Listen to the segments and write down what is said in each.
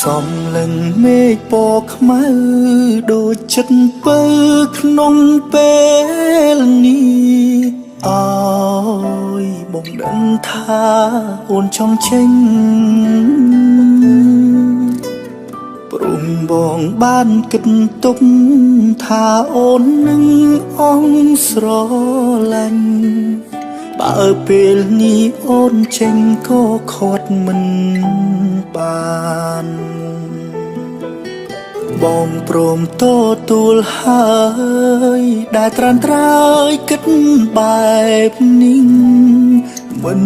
សំលឹងមេឃពណ៌ខ្មៅដូចចិត្តពើក្នុងពេលនេះអើយបងដឹងថាអូនចង់ចេញព្រមបងបានគិតទុកថាអូននឹងអងស្រឡាញ់បើពេលនេះអូនចេញក៏ខាត់មិនបានបងព្រមទទួលហើយដែលត្រានត្រើយគិតបែបនេះមិន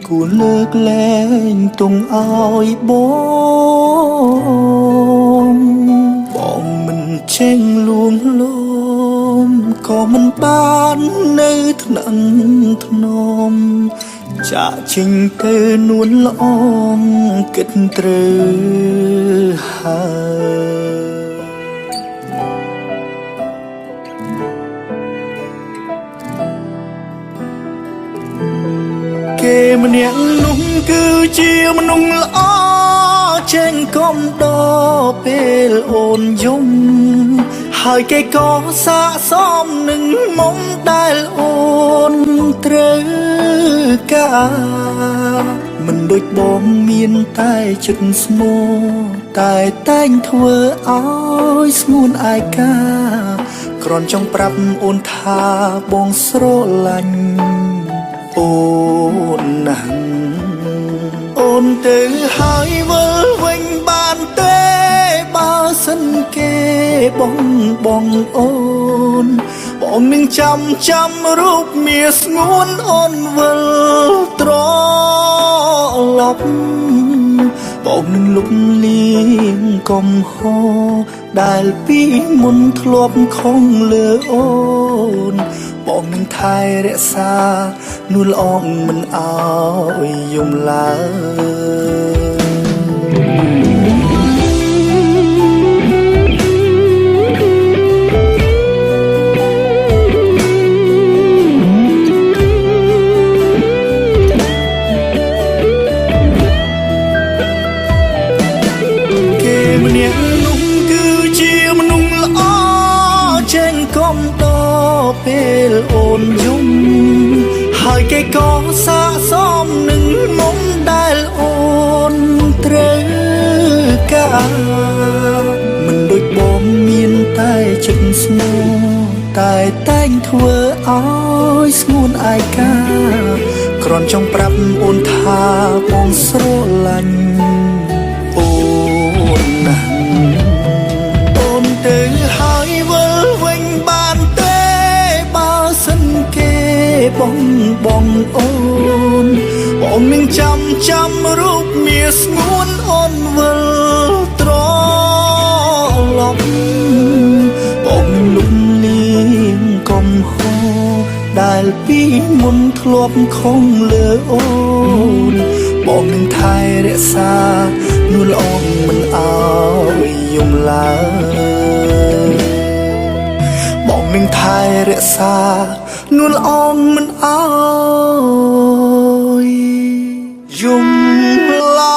គួរលើកលែងទុំឲ្យបងមិនចេញលួងលោមក៏មិនបាននៅថ្នាក់ថ្នមចាក់ចេញទៅនួនល្អងគិតត្រូវហើយគេម្នាក់នោះគឺជាមនុស្សល្អចេញកុំដល់ពេលអូនយំហើយគេក៏សាកសមនឹងមុំដែលអូនត្រូវការមិនដូចបងមានតែចិត្តស្មោតែតែងធ្វើឲ្យស្ងួនឯកាគ្រាន់ចង់ប្រាប់អូនថាបងស្រឡាញ់អូនណាស់អូនទៅហើយវិលវិញបានទេបើសិនគេបងអូនបងនឹងចាំរូបមាសស្ងួនអូនវិលត្រឡប់បងនឹងលុបលៀងកំហុសដែលពីមុនធ្លាប់ខំលើអូនបងនឹងថែរក្សានួនល្អងមិនអោយយំឡើយពេលអូនយំហើយគេក៏សាកសមនឹងមុំដែលអូនត្រូវការមិនដូចបងមានតែចិត្តស្មោតែតែងធ្វើឲ្យស្ងួនឯកាគ្រាន់ចង់ប្រាប់អូនថាបងស្រឡាញ់អូនណាស់អូនទៅហើយវិលវិញបានទេបងអូនបងនឹងចាំរូបមាសស្ងួនអូនវិលត្រឡប់បងនឹងលុបលៀងកំហុសដែលពីមុនធ្លាប់ខំលើអូនបងនឹងថែរក្សានួនល្អងមិនអោយយំឡើយបងនឹងថែរក្សានួនល្អងមិនអោយយំឡើ